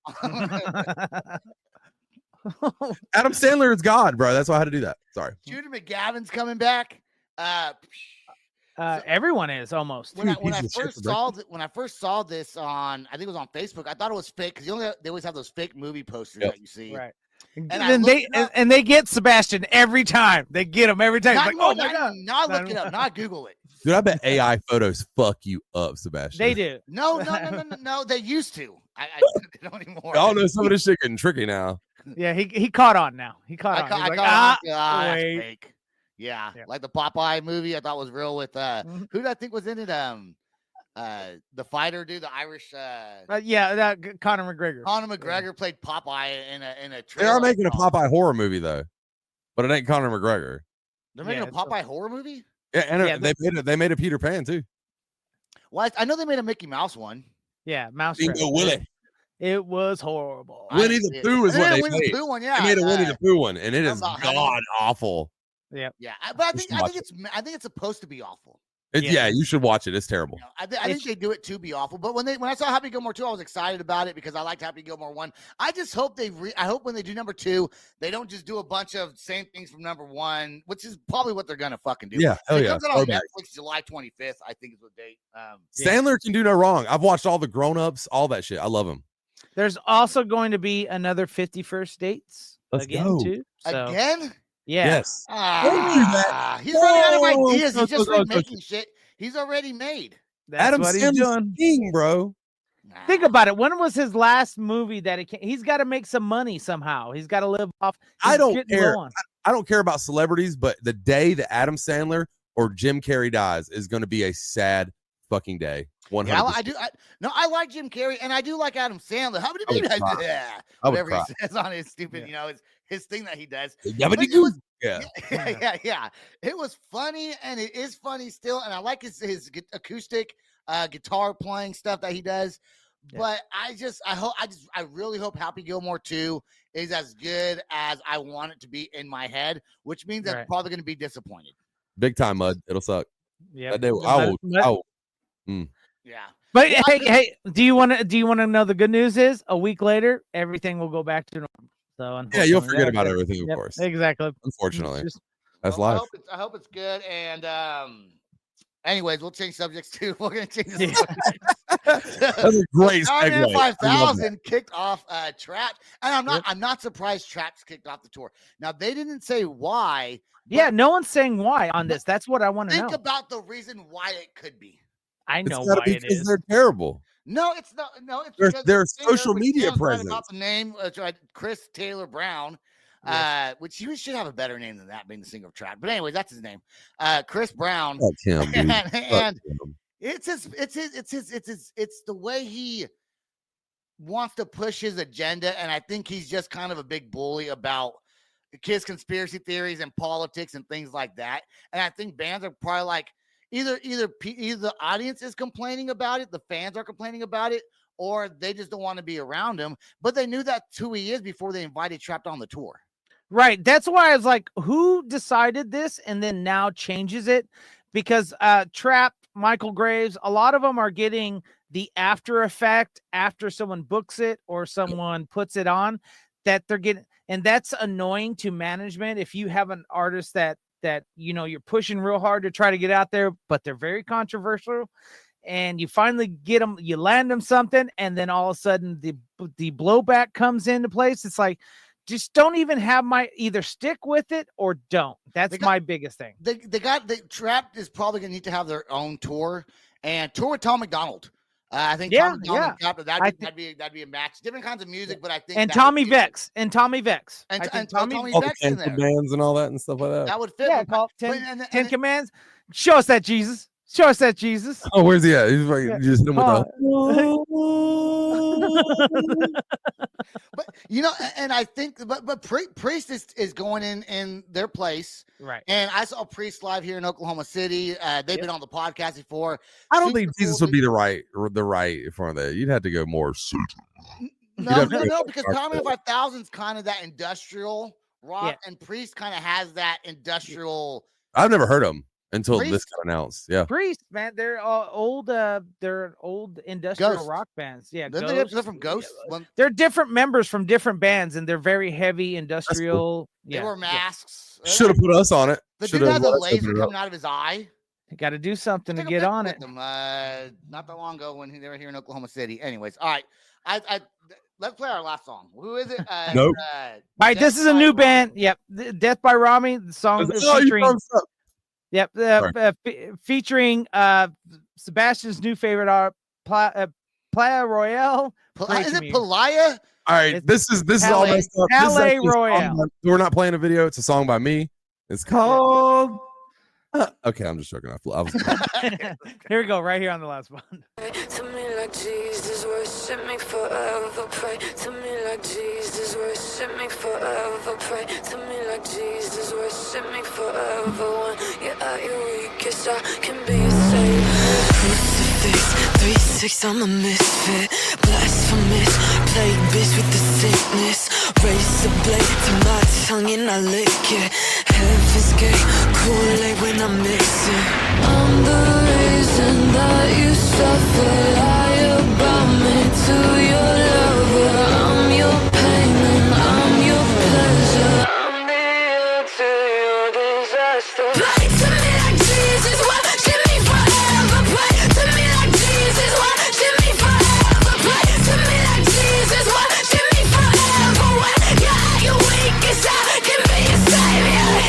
Adam Sandler is God, bro. That's why I had to do that. Sorry. Judah McGavin's coming back. Everyone is almost. When I first saw this on, I think it was on Facebook. I thought it was fake because they always have those fake movie posters that you see. Right. And they get Sebastian every time. They get him every time. Oh my God. Not look it up. Not Google it. Dude, I bet AI photos fuck you up, Sebastian. They do. No. They used to. I don't anymore. I don't know. Some of this shit getting tricky now. Yeah, he caught on now. He caught on. That's fake. Yeah, like the Popeye movie. I thought was real with who did I think was in it? The fighter dude, the Irish. Conor McGregor. Conor McGregor played Popeye in a trailer. They are making a Popeye horror movie though, but it ain't Conor McGregor. They're making a Popeye horror movie. Yeah, and they made a Peter Pan too. Well, I know they made a Mickey Mouse one. Yeah, Mouse. Bingo Willie. It was horrible. Winnie the Pooh is what they made. The Pooh one, yeah. They made a Winnie the Pooh one, and it is god awful. Yeah, but I think it's supposed to be awful. Yeah, you should watch it. It's terrible. I think they do it to be awful. But when I saw Happy Gilmore 2, I was excited about it because I liked Happy Gilmore 1. I just hope I hope when they do number 2, they don't just do a bunch of same things from number 1, which is probably what they're gonna fucking do. Yeah, hell it yeah. comes out on Netflix July 25th, I think is the date. Sandler can do no wrong. I've watched all the grown-ups, all that shit. I love him. There's also going to be another 50 First Dates Let's go. too. So. Again? Yeah. Yes. He's running out of ideas. He's just remaking shit he's already made. That's Adam what he's Sandler's doing. king, bro. Think about it. When was his last movie that he's got to make some money somehow? He's got to live off. I don't care. I don't care about celebrities, but the day that Adam Sandler or Jim Carrey dies is going to be a sad fucking day. 100%. Yeah, I do. I like Jim Carrey, and I do like Adam Sandler. How many people? Whatever he says on his stupid, his thing that he does. Yeah. It was funny, and it is funny still, and I like his acoustic guitar playing stuff that he does. But I really hope Happy Gilmore 2 is as good as I want it to be in my head, which means I'm probably going to be disappointed. Big time, Mud. It'll suck. Yeah. Yeah. But hey, do you want to know the good news is a week later everything will go back to normal. So yeah, you'll forget about everything, of course. Exactly. Unfortunately, that's life. I hope it's good. And anyways, we'll change subjects too. We're gonna change the subjects. That's a great segue. 5000 kicked off Trapped, and I'm not surprised Trapped kicked off the tour. Now they didn't say why. Yeah, no one's saying why on this. That's what I want to know. Think about the reason why it could be. I know why it is. They're terrible. No, it's not. No, it's their social media presence. About the name, Chris Taylor Brown, which he should have a better name than that, being the singer of Trapped. But anyway, that's his name, Chris Brown. Fuck him, dude. And it's the way he wants to push his agenda, and I think he's just kind of a big bully about his conspiracy theories and politics and things like that. And I think bands are probably like, either the audience is complaining about it, the fans are complaining about it, or they just don't want to be around him. But they knew that's who he is before they invited Trapped on the tour. Right. That's why I was like, who decided this and then now changes it? Because Trapped, Michael Graves, a lot of them are getting the after effect after someone books it or someone puts it on that they're getting. And that's annoying to management if you have an artist that you're pushing real hard to try to get out there, but they're very controversial, and you finally get them, you land them something, and then all of a sudden the blowback comes into place. It's like, just don't even have either stick with it or don't. That's my biggest thing. Trapped is probably gonna need to have their own tour and tour with Tom McDonald. I think Tom McDonald, that'd be a match. Different kinds of music, but I think Tommy Vex and Tommy Vex and Tommy Vex in there. Bands and all that and stuff like that. That would fit. Yeah, call 10 Commands. Show us that Jesus. Show us that Jesus. Oh, where's he at? He's like, you just hit him with But and I think, but Priest is going in their place, right? And I saw Priest live here in Oklahoma City. They've been on the podcast before. I don't think Jesus would be the right for that. You'd have to go more. No, because Power 5000 is kind of that industrial rock, and Priest kind of has that industrial. I've never heard them until this got announced. Yeah, Priest, man, they're old industrial Ghost. Rock bands. Yeah, they're from Ghost. They're different members from different bands, and they're very heavy industrial. Cool. They wear masks. Should have put us on it. The dude has a laser coming out of his eye. You got to do something to get on it. Not that long ago when they were here in Oklahoma City. Anyways, all right. Let's play our last song. Who is it? Nope. All right, this is a new band. Yep, Death by Rami. The song featuring. Yep, featuring Sebastian's new favorite art, Playa Royale. Is it Playa? All right, this is all messed up. Palais Royale. We're not playing a video. It's a song by me. It's called. Okay, I'm just joking. Here we go, right here on the last one. To me like Jesus, worship me forever, pray. To me like Jesus, worship me forever, pray. To me like Jesus, worship me forever. When you're at your weakest, I can be a savior. Crucifix, 3-6, I'm a misfit. Blasphemous, plague bitch with the sickness. Raise a blade to my tongue and I lick it. Heaven's gate, Kool-Aid when I mix it. I'm the reason that you suffer. Lie about me to your lover. I'm your pain and I'm your pleasure. I'm the end to your disaster. Play to me like Jesus, worship me forever. Play to me like Jesus, worship me forever. Play to me like Jesus, worship me forever. When you're at your weakest, I can be your savior.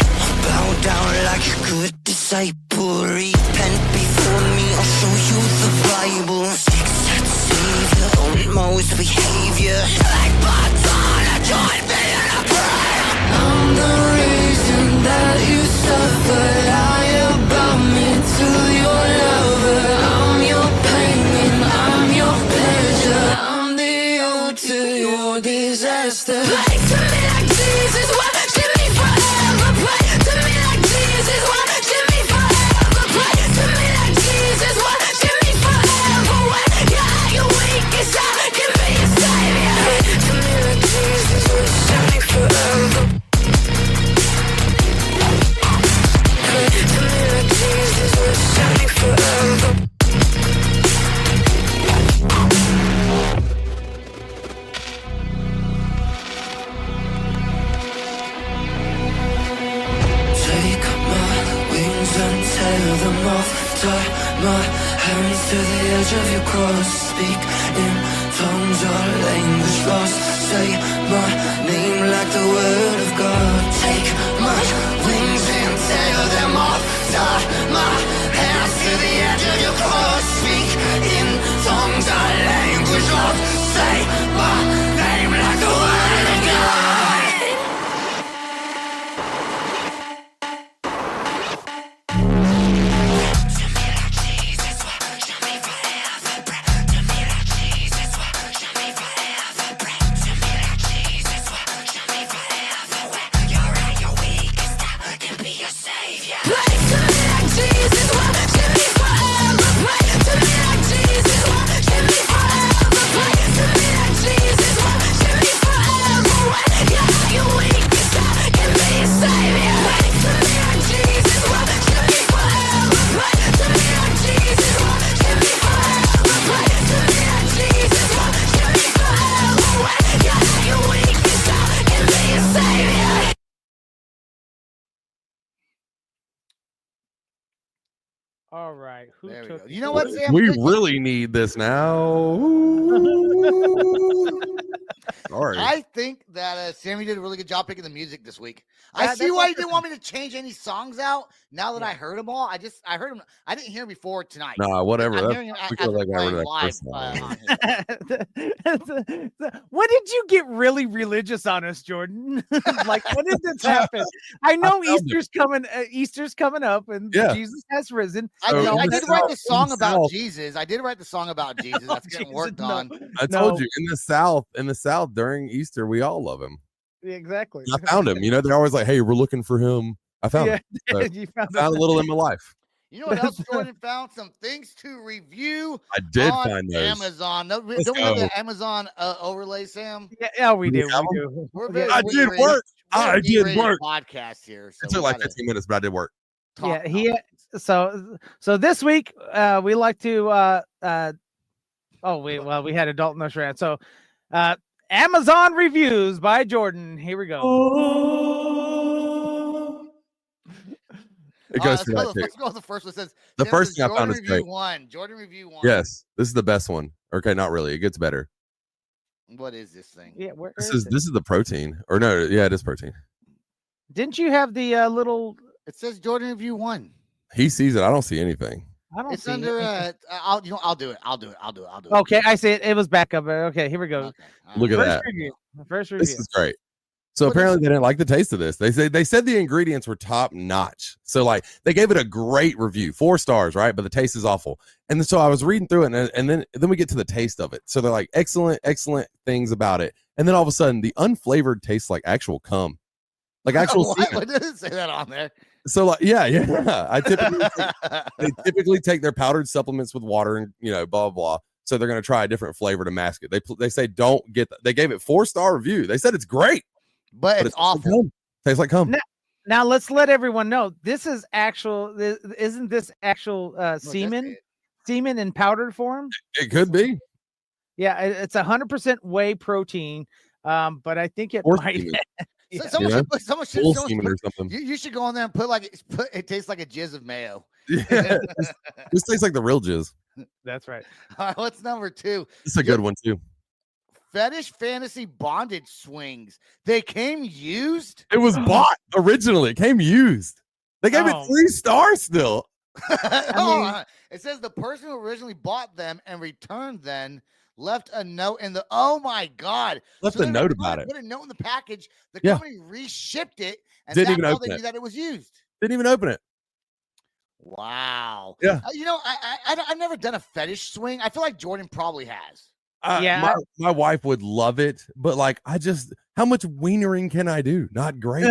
table. Savior, almost behavior. Like bugs on a joint, being a prayer. I'm the reason that you suffer. Lie about me to your lover. I'm your pain and I'm your pleasure. I'm the ode to your disaster. Play to me like Jesus, worship me forever. Play to me like Jesus, worship me forever. Play to me like Jesus, worship me forever. When you're at your weakest, I can be your savior. Play to me like Jesus, worship me forever. Play to me like Jesus, worship me forever. Take my wings and tear them off. Tie my hands to the edge of your cross. Speak in tongues or language lost. Say my name like the word of God. Take my wings and tear them off. Tie my hands to the edge of your cross. Speak in tongues or language lost. Say my name like the word of God. All right. Who There we took go. You know what, Sam? We really need this now. Sorry. I think that Sammy did a really good job picking the music this week. I That's see why what you didn't want me to change any songs out. Now that I heard them all, I heard them. I didn't hear them before tonight. Nah, whatever. I'm That's, hearing them we as could we're like got rid playing of that live first one. on here. When did you get really religious on us, Jordan? Like, when did this happen? I know Easter's coming. Easter's coming up, and Yeah. Jesus has risen. I So did, in I the did write the South- in the song about South- Jesus. I did write the song about Jesus. That's getting Jesus, worked no. on. I told you in the South during Easter, we all love him. Yeah, exactly. I found him. You know, they're always like, "Hey, we're looking for him." I found him. So, You found found a little in my life. You know what else? Jordan found some things to review. I did on find those. Amazon. No, Let's don't we have go. the Amazon overlay, Sam? Yeah, we Do do. we have We 'em? do. We're Yeah, very I did B-rated. work. We're a I did B-rated work. podcast here. So It took we like gotta 15 minutes, but I did work. talk Yeah, about he. things. So this week, we like to. We had adult nurse rant. So, Amazon reviews by Jordan. Here we go. It goes for that too. Let's go with the first one. It says The Sam first says, thing I found Jordan is review great. one. Jordan review one. Yes, this is the best one. Okay, not really. It gets better. What is this thing? Yeah, where This is is the protein. Or no, yeah, it is protein. Didn't you have the little? It says Jordan review one. He sees it. I don't see anything. I don't It's see. under. it. I'll do it. I'll do it. Okay, I see it. It was back up. Okay, here we go. Okay. all Look at right. that. First review. This is great. So Well, apparently they didn't like the taste of this. They said the ingredients were top notch. So like they gave it a great review, 4 stars, right? But the taste is awful. And then, so I was reading through it, and then we get to the taste of it. So they're like excellent things about it. And then all of a sudden, the unflavored tastes like actual cum, like actual What? semen. What does it say that on there? So like yeah. They typically take their powdered supplements with water and blah blah blah. So they're going to try a different flavor to mask it. They say don't get that. They gave it 4-star review. They said it's great. But it's awful. Tastes like cum. Now let's let everyone know this is actual. Isn't this actual semen? Semen in powdered form? It could be. Yeah, it's 100% whey protein. But I think it Or might. semen. Yeah. Someone should put, someone should, Full someone semen should or put, something. you should go on there and put it tastes like a jizz of mayo. Yeah, this tastes like the real jizz. That's right. All right, what's number 2? It's a good one too. Fetish fantasy bondage swings. They came used. It was bought originally. It came used. They gave Oh. it 3 stars still. It says the person who originally bought them and returned them left a note in the. Oh my God! Left So a they note returned about it, it. Put a note in the package. The Yeah. company reshipped it, and Didn't that's even how open they it. knew that it was used. Didn't even open it. Wow. Yeah. You know, I've never done a fetish swing. I feel like Jordan probably has. Yeah. My wife would love it, but like how much wienering can I do? Not great.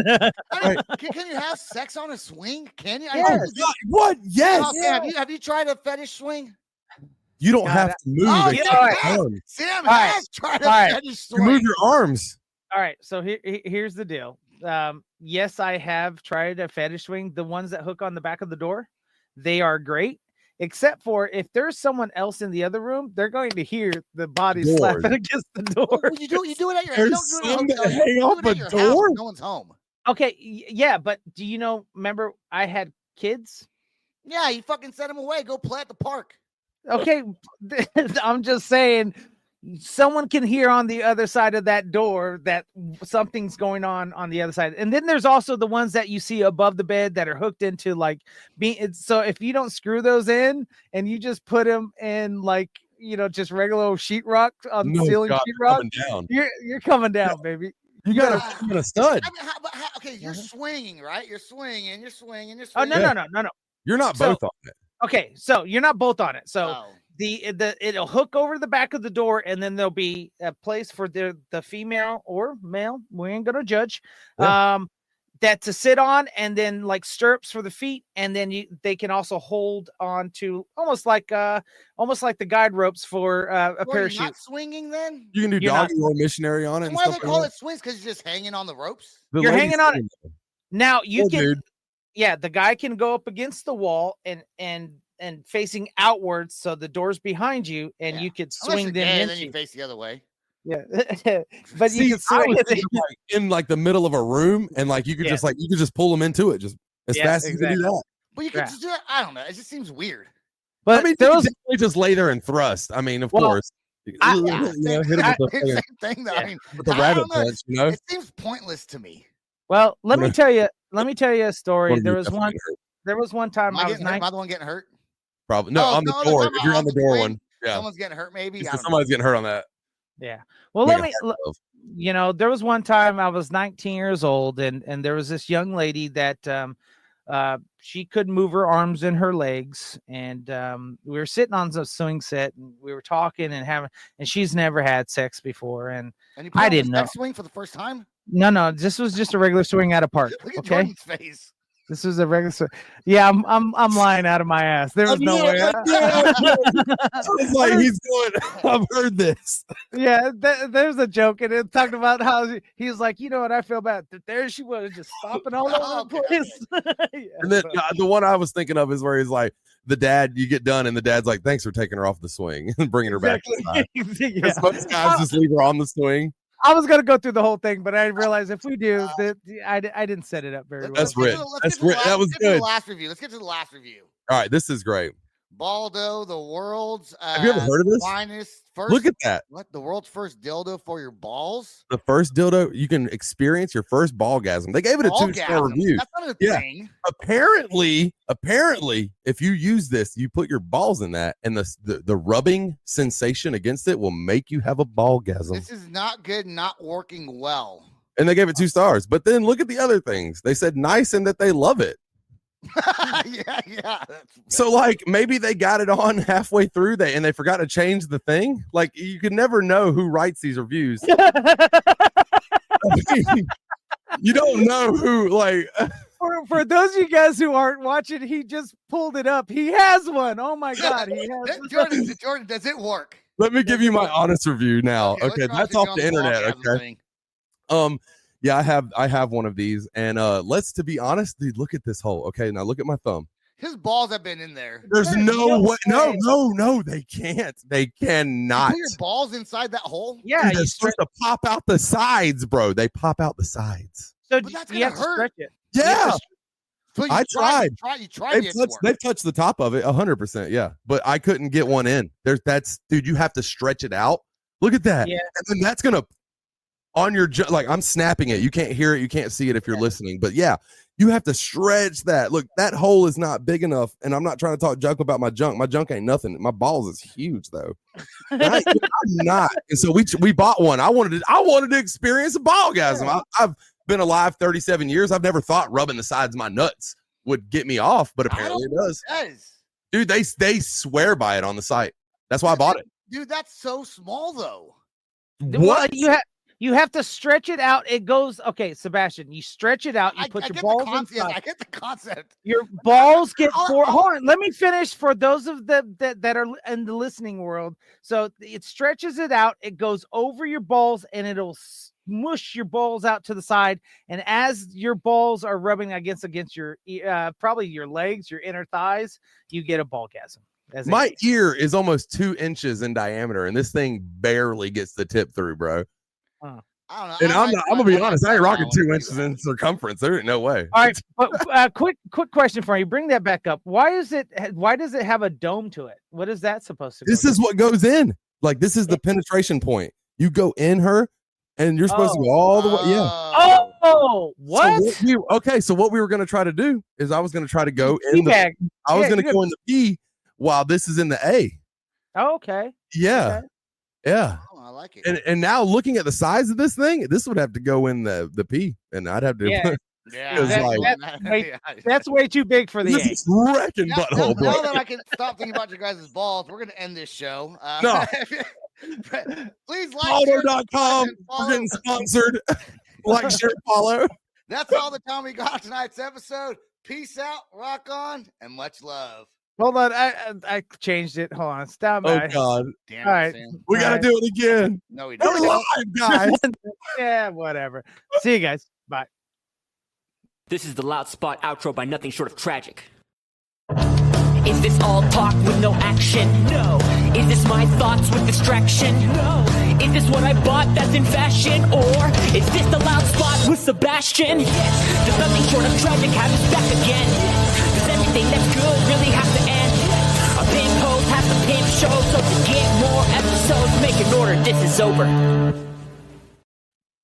I mean, can you have sex on a swing? Can you? Yes. What? Yes. Oh, Sam, have you tried a fetish swing? You don't No, have that- to move. Oh, except yeah, your yes. arms. Sam All right. has tried a All right. fetish You swing. move your arms. All right, so here's the deal. Yes, I have tried a fetish swing. The ones that hook on the back of the door, they are great. Except for if there's someone else in the other room, they're going to hear the body Doors. slapping against the door. Well, you do it at your. There's You don't do it at some a that hotel. hang You do off it at a your door? house when no one's home. Okay, yeah, but do you know? Remember, I had kids. Yeah, you fucking send them away. Go play at the park. Okay, I'm just saying, someone can hear on the other side of that door that something's going on the other side. And then there's also the ones that you see above the bed that are hooked into like so if you don't screw those in and you just put them in like, just regular old sheetrock on No, ceiling God, sheetrock, coming down. you're coming down, baby. You got a stud. I mean, okay, you're swinging, right? You're swinging. You're swinging. You're Oh, swinging. no. You're not So- both on it. Okay, so you're not both on it. So Oh. it'll hook over the back of the door, and then there'll be a place for the female or male. We ain't gonna judge. Yeah. That to sit on, and then like stirrups for the feet, and then they can also hold on to almost like the guide ropes for a Well, parachute. you're not swinging then? You can do You're not- doggy or missionary on it. And And why do they stuff call like it swings? Because you're just hanging on the ropes? that. The You're ladies hanging on sing it. Now you Oh, can, dude. yeah, the guy can go up against the wall and facing outwards, so the door's behind you, and Yeah. you could Unless swing you're them gay, into. then you face the other way. Yeah, but See, you can I swing was it. thinking, like, in like the middle of a room, and like you could Yeah. just pull them into it just as Yeah, fast as you can do exactly. that. But you could Yeah. just do that. I don't know. It just seems weird. But I mean, there you was can definitely just lay there and thrust. I mean, of Well, course. yeah, You know, hit him with Same the, thing, though. Yeah. I mean, with the I rabbit don't know. punch, you know? It seems pointless to me. well. Let me Yeah. tell you. Let me tell you a story. One of There you was definitely one. get hurt. There was one time Am I I was getting hurt? Am 19. I the one getting hurt? Probably no Oh, on the no, door. talking If you're about on the on the door swing. one, yeah. Someone's getting hurt, maybe. He I said don't know. somebody's getting hurt on that. Yeah. Well, Like let a me. heart valve. There was one time I was 19 years old, and there was this young lady that she couldn't move her arms and her legs, and we were sitting on the swing set, and we were talking and she's never had sex before, and And you put I on the didn't know. sex swing for the first time? No, this was just a regular swing at a park. Look at Okay, Jordan's face. this was a regular swing. Yeah, I'm lying out of my ass. There was no way. It's like he's going. I've heard this. Yeah, there's a joke, and it talked about how he was like, you know what, I feel bad. There she was, just stomping all over the Okay. place. Yeah, And then so- the one I was thinking of is where he's like, the dad, you get done, and the dad's like, "Thanks for taking her off the swing and bringing her back." Exactly. Yeah. 'Cause most guys just leave her on the swing. I was gonna go through the whole thing, but I realized if we do, I didn't set it up very well. That's Let's get rich. to the- let's That's get to the rich. last- That was let's get to the good. last review. Let's get to the last review. All right, this is great. Baldo, the world's Have you ever heard of this? finest first. Look at that. What, the world's first dildo for your balls? The first dildo, you can experience your first ballgasm. They gave it a 2-star Ballgasm. review. That's not a Yeah. thing. Apparently, if you use this, you put your balls in that, and the rubbing sensation against it will make you have a ballgasm. This is not good, not working well. And they gave it 2 stars. But then look at the other things. They said nice and that they love it. yeah. So like maybe they got it on halfway through and they forgot to change the thing. Like you could never know who writes these reviews. I mean, you don't know who like For those of you guys who aren't watching, he just pulled it up. He has one. Oh my god, he has one. Jordan, does it work? let me give you my honest review now. let's Okay, watch that's it off on the internet. Ballgasm Okay. thing. Yeah, I have one of these. And to be honest, dude, look at this hole. Okay, now look at my thumb. His balls have been in there. There's no way. No, they can't. They You cannot. put your balls inside that hole? Yeah, Dude, you they're supposed to pop out the sides, bro. They pop out the sides. so But that's you have gonna to hurt. stretch it. Yeah. So you I tried. You tried it. They've touched the top of it 100%. Yeah. But I couldn't get one in. Dude, you have to stretch it out. Look at that. Yeah. And then that's going to on your like I'm snapping it. You can't hear it. You can't see it if you're listening. But yeah, You have to stretch that. Look, that hole is not big enough, and I'm not trying to talk junk about my junk. My junk ain't nothing. My balls is huge though. I'm not. And so we bought one. I wanted to experience a ballgasm. I've been alive 37 years. I've never thought rubbing the sides of my nuts would get me off, but apparently it does. Dude, they swear by it on the site. That's why I bought it. Dude, that's so small though. What? You have to stretch it out. It goes, okay, Sebastian, you stretch it out. You put your balls inside. I get the concept. Your balls get hold on. Let me finish for those of that are in the listening world. So it stretches it out. It goes over your balls and it'll smush your balls out to the side. And as your balls are rubbing against your probably your legs, your inner thighs, you get a ballgasm. My ear is almost 2 inches in diameter, and this thing barely gets the tip through, bro. I don't know. And I'm gonna be honest, I ain't rocking 2 inches in circumference. There ain't no way. All right, but quick question for you. Bring that back up. Why does it have a dome to it? What is that supposed to be? This is what goes in. Like, this is the penetration point. You go in her, and you're supposed to go all the way. Yeah. Oh, what? So what we were gonna try to do is I was gonna try to go in the. I was gonna go in the P while this is in the A. Oh, okay. Yeah. Okay. Yeah. Oh, I like it. And now looking at the size of this thing, this would have to go in the P, and I'd have to. That's way too big for the this A. is wrecking butthole. Now that I can stop thinking about your guys' balls, we're gonna end this show. No. Please like Auto.com. We're getting sponsored. Like, share, follow. That's all the time we got on tonight's episode. Peace out, rock on, and much love. Hold on, I changed it. Hold on, stand by. Oh God! Damn all it, right, Sam. We gotta do it again. No, we We're don't. live, guys. Yeah, whatever. See you guys. Bye. This is the Loud Spot outro by Nothing Short of Tragic. Is this all talk with no action? No. Is this my thoughts with distraction? No. Is this what I bought that's in fashion? Or is this the Loud Spot with Sebastian? Yes. Does Nothing Short of Tragic have his back again? Yes. Does everything that's good really have to end? Yes. A pimp host has to pimp show, so to get more episodes, make an order, this is over.